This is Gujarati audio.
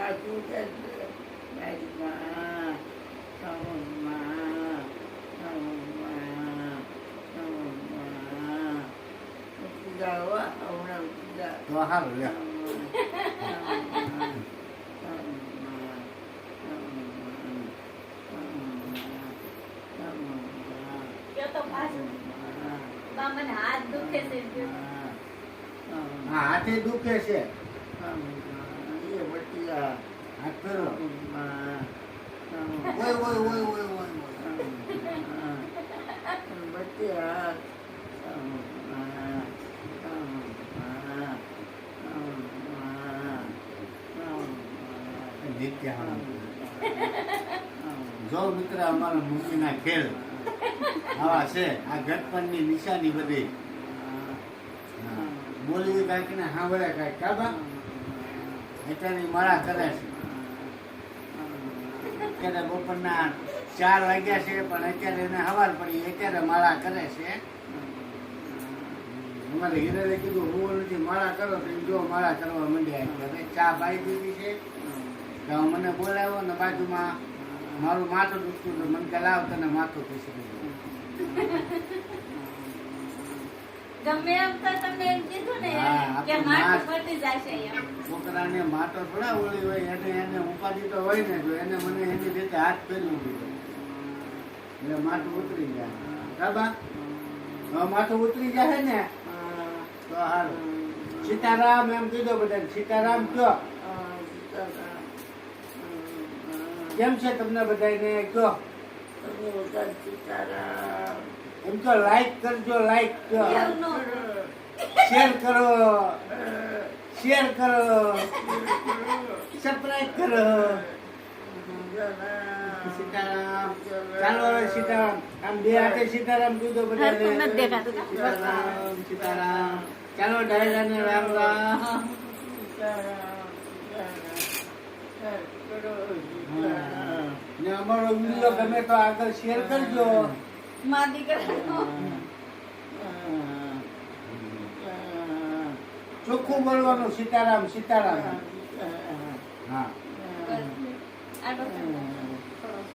પાછું કે બાજુમાં પૂજા હમણાં પૂજા તો સારું લે હાથ દુખે છે હા હાથે દુખે છે એ બટિયા હાથ ફેરો ઓય ઓય ઓય ઓય ઓય બટિયા જો મિત્ર અમારા મૂકીના ખેલ આવા છે આ ગટપણની નિશાની બધી બોલવી કાંઈક ને સાંભળે કાંઈક કાબા એટલાની માળા કરે છે અત્યારે બપોરના 4 વાગ્યા છે પણ અત્યારે એને સવાર પડી અત્યારે માળા કરે છે અમારે હીરાએ કીધું હું નથી માળા કરો તો જો માળા કરવા માંડ્યા એટલે ચા પાઈ દીધી છે તો મને બોલાવ્યો ને બાજુમાં મારું માથું દુખતું તો મને કે લાવ તને માથું પીસી ગમે એમ તો તમને એમ કીધું ને હા, કે માથું ફટી જશે એમ છોકરાને માથો થોડા ઓળી હોય એને ઉપાધિ તો હોય ને જો એને મને એની રીતે હાથ ફેરવું દીધો એટલે માથું ઉતરી જાય બાબા હવે માથું ઉતરી જાય ને તો હારું સીતારામ એમ કીધો બધાને સીતારામ કયો કેમ છે તમને બધાને કયો એમ તો લાઈક કરજો લાઈક કયો શેર કરો સબસ્ક્રાઇબ કરો સીતારામ ચાલો હવે સીતારામ આમ બે હાથે સીતારામ કીધો બધાને સીતારામ સીતારામ ચાલો ડાયરાને રામ રામ ને અમારો વિડીયો ગમે તો આગળ શેર કરજો મા દીકરા ચોખ્ખું બોલવાનું સીતારામ સીતારામ હા આ